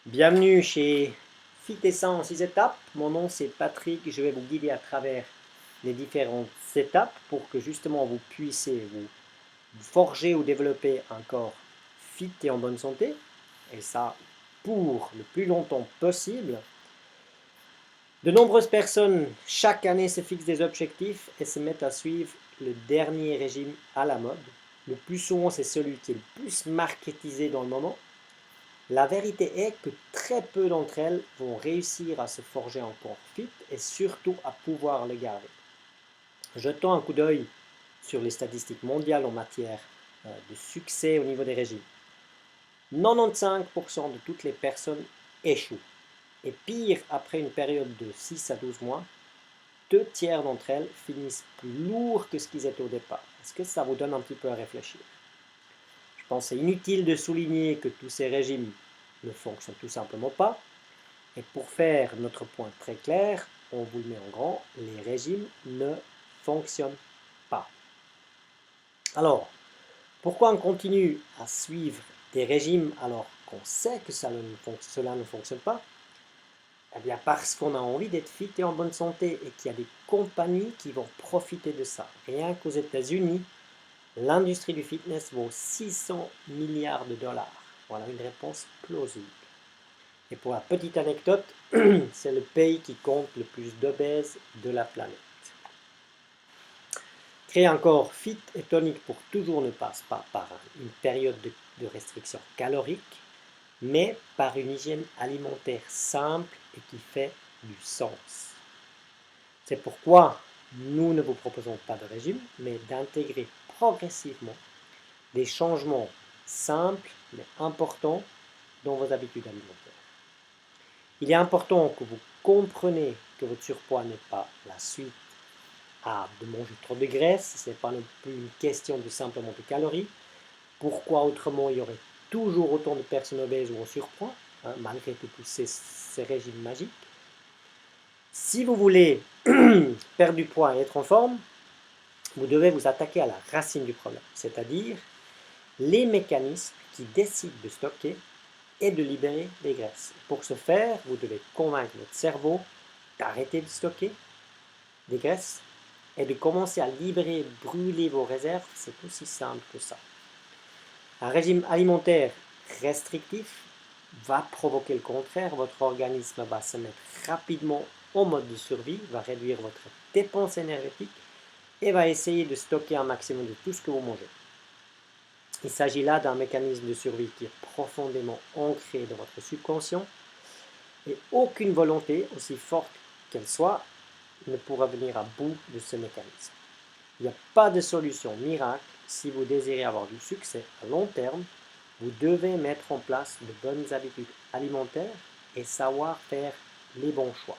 Bienvenue chez Fit et 100 en 6 étapes. Mon nom c'est Patrick, je vais vous guider à travers les différentes étapes pour que justement vous puissiez vous forger ou développer un corps fit et en bonne santé. Et ça pour le plus longtemps possible. De nombreuses personnes chaque année se fixent des objectifs et se mettent à suivre le dernier régime à la mode. Le plus souvent c'est celui qui est le plus marketisé dans le moment. La vérité est que très peu d'entre elles vont réussir à se forger un corps fit et surtout à pouvoir le garder. Jetons un coup d'œil sur les statistiques mondiales en matière de succès au niveau des régimes. 95% de toutes les personnes échouent. Et pire, après une période de 6 à 12 mois, 2 tiers d'entre elles finissent plus lourds que ce qu'ils étaient au départ. Est-ce que ça vous donne un petit peu à réfléchir? Je pense que c'est inutile de souligner que tous ces régimes ne fonctionnent tout simplement pas. Et pour faire notre point très clair, on vous le met en grand, les régimes ne fonctionnent pas. Alors, pourquoi on continue à suivre des régimes alors qu'on sait que cela ne fonctionne pas? Eh bien parce qu'on a envie d'être fit et en bonne santé et qu'il y a des compagnies qui vont profiter de ça. Rien qu'aux États-Unis, l'industrie du fitness vaut 600 milliards de dollars. Voilà une réponse plausible. Et pour la petite anecdote, c'est le pays qui compte le plus d'obèses de la planète. Créer un corps fit et tonique pour toujours ne passe pas par une période de restriction calorique, mais par une hygiène alimentaire simple et qui fait du sens. C'est pourquoi nous ne vous proposons pas de régime, mais d'intégrer progressivement des changements simples mais importants dans vos habitudes alimentaires. Il est important que vous compreniez que votre surpoids n'est pas la suite de manger trop de graisse, ce n'est pas non plus une question de simplement de calories. Pourquoi autrement il y aurait toujours autant de personnes obèses ou en surpoids, malgré tous ces régimes magiques. Si vous voulez perdre du poids et être en forme, vous devez vous attaquer à la racine du problème, c'est-à-dire les mécanismes qui décident de stocker et de libérer les graisses. Pour ce faire, vous devez convaincre votre cerveau d'arrêter de stocker des graisses et de commencer à libérer, brûler vos réserves. C'est aussi simple que ça. Un régime alimentaire restrictif va provoquer le contraire. Votre organisme va se mettre rapidement en mode de survie, va réduire votre dépense énergétique et va essayer de stocker un maximum de tout ce que vous mangez. Il s'agit là d'un mécanisme de survie qui est profondément ancré dans votre subconscient et aucune volonté, aussi forte qu'elle soit, ne pourra venir à bout de ce mécanisme. Il n'y a pas de solution miracle. Si vous désirez avoir du succès à long terme, vous devez mettre en place de bonnes habitudes alimentaires et savoir faire les bons choix.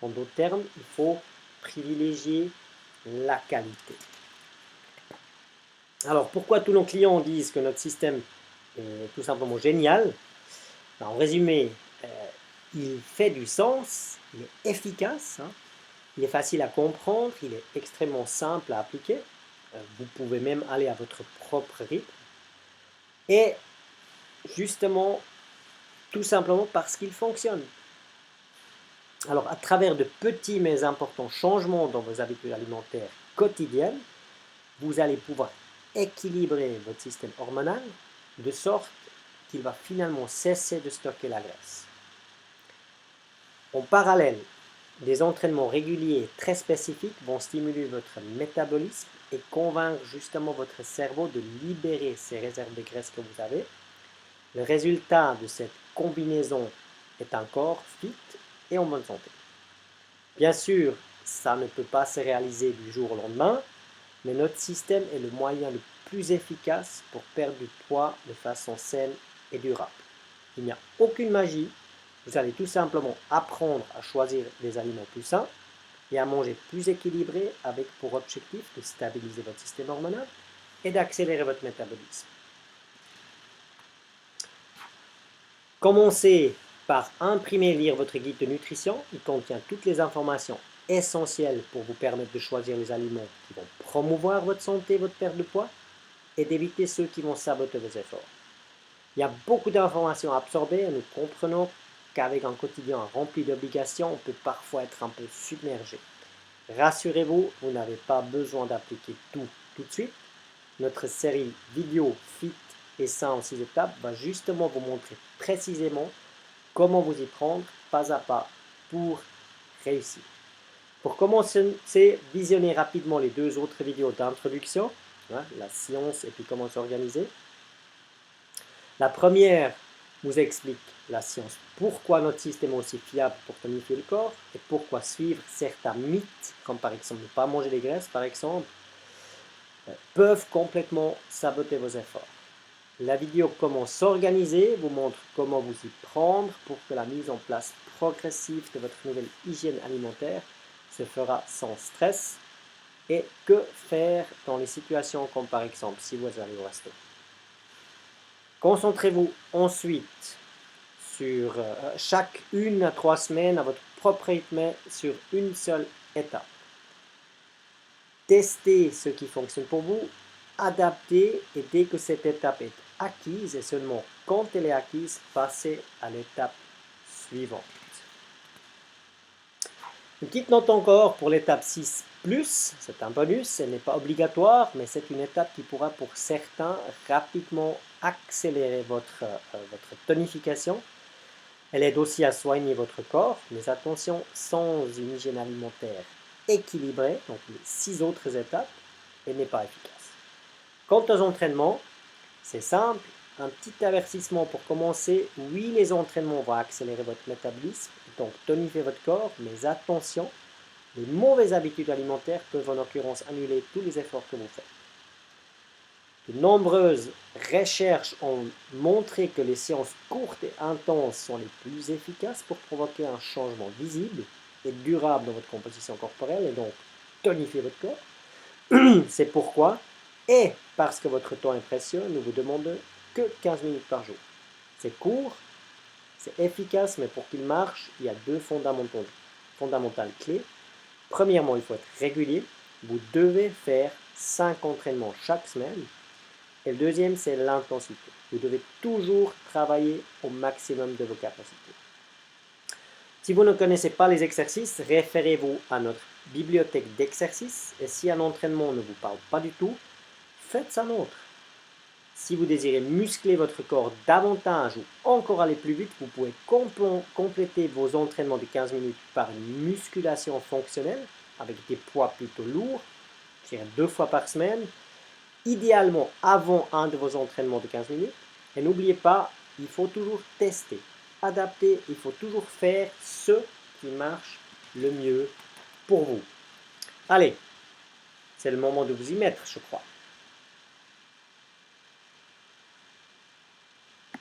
En d'autres termes, il faut privilégier la qualité. Alors, pourquoi tous nos clients disent que notre système est tout simplement génial? En résumé, il fait du sens, il est efficace, il est facile à comprendre, il est extrêmement simple à appliquer. Vous pouvez même aller à votre propre rythme. Et justement, tout simplement parce qu'il fonctionne. Alors, à travers de petits mais importants changements dans vos habitudes alimentaires quotidiennes, vous allez pouvoir équilibrer votre système hormonal de sorte qu'il va finalement cesser de stocker la graisse. En parallèle, des entraînements réguliers et très spécifiques vont stimuler votre métabolisme et convaincre justement votre cerveau de libérer ces réserves de graisse que vous avez. Le résultat de cette combinaison est un corps fit et en bonne santé. Bien sûr, ça ne peut pas se réaliser du jour au lendemain, mais notre système est le moyen le plus efficace pour perdre du poids de façon saine et durable. Il n'y a aucune magie, vous allez tout simplement apprendre à choisir des aliments plus sains et à manger plus équilibré avec pour objectif de stabiliser votre système hormonal et d'accélérer votre métabolisme. Commencez par imprimer et lire votre guide de nutrition. Il contient toutes les informations essentielles pour vous permettre de choisir les aliments qui vont promouvoir votre santé et votre perte de poids et d'éviter ceux qui vont saboter vos efforts. Il y a beaucoup d'informations à absorber et nous comprenons qu'avec un quotidien rempli d'obligations, on peut parfois être un peu submergé. Rassurez-vous, vous n'avez pas besoin d'appliquer tout de suite. Notre série vidéo Fit et sain en 6 étapes va justement vous montrer précisément comment vous y prendre pas à pas pour réussir. Pour commencer, visionnez rapidement les 2 autres vidéos d'introduction, la science et puis comment s'organiser. La première vous explique la science, pourquoi notre système est aussi fiable pour tonifier le corps et pourquoi suivre certains mythes, comme par exemple ne pas manger des graisses par exemple, peuvent complètement saboter vos efforts. La vidéo comment s'organiser vous montre comment vous y prendre pour que la mise en place progressive de votre nouvelle hygiène alimentaire se fera sans stress et que faire dans les situations comme par exemple si vous allez au resto. Concentrez-vous ensuite sur chaque 1 à 3 semaines à votre propre rythme sur une seule étape. Testez ce qui fonctionne pour vous, adaptez et dès que cette étape est acquise et seulement quand elle est acquise, passez à l'étape suivante. Une petite note encore pour l'étape 6+, c'est un bonus, ce n'est pas obligatoire, mais c'est une étape qui pourra pour certains rapidement accélérer votre tonification. Elle aide aussi à soigner votre corps, mais attention, sans une hygiène alimentaire équilibrée, donc les 6 autres étapes, elle n'est pas efficace. Quant aux entraînements, c'est simple, un petit avertissement pour commencer. Oui, les entraînements vont accélérer votre métabolisme, donc tonifier votre corps, mais attention, les mauvaises habitudes alimentaires peuvent en l'occurrence annuler tous les efforts que vous faites. De nombreuses recherches ont montré que les séances courtes et intenses sont les plus efficaces pour provoquer un changement visible et durable dans votre composition corporelle et donc tonifier votre corps. C'est pourquoi, et parce que votre temps est précieux, nous vous demandons que 15 minutes par jour. C'est court, c'est efficace, mais pour qu'il marche, il y a 2 fondamentales clés. Premièrement, il faut être régulier. Vous devez faire 5 entraînements chaque semaine. Et le deuxième, c'est l'intensité. Vous devez toujours travailler au maximum de vos capacités. Si vous ne connaissez pas les exercices, référez-vous à notre bibliothèque d'exercices. Et si un entraînement ne vous parle pas du tout, faites un autre. Si vous désirez muscler votre corps davantage ou encore aller plus vite, vous pouvez compléter vos entraînements de 15 minutes par une musculation fonctionnelle avec des poids plutôt lourds, 2 fois par semaine, idéalement avant un de vos entraînements de 15 minutes. Et n'oubliez pas, il faut toujours tester, adapter, il faut toujours faire ce qui marche le mieux pour vous. Allez, c'est le moment de vous y mettre, je crois.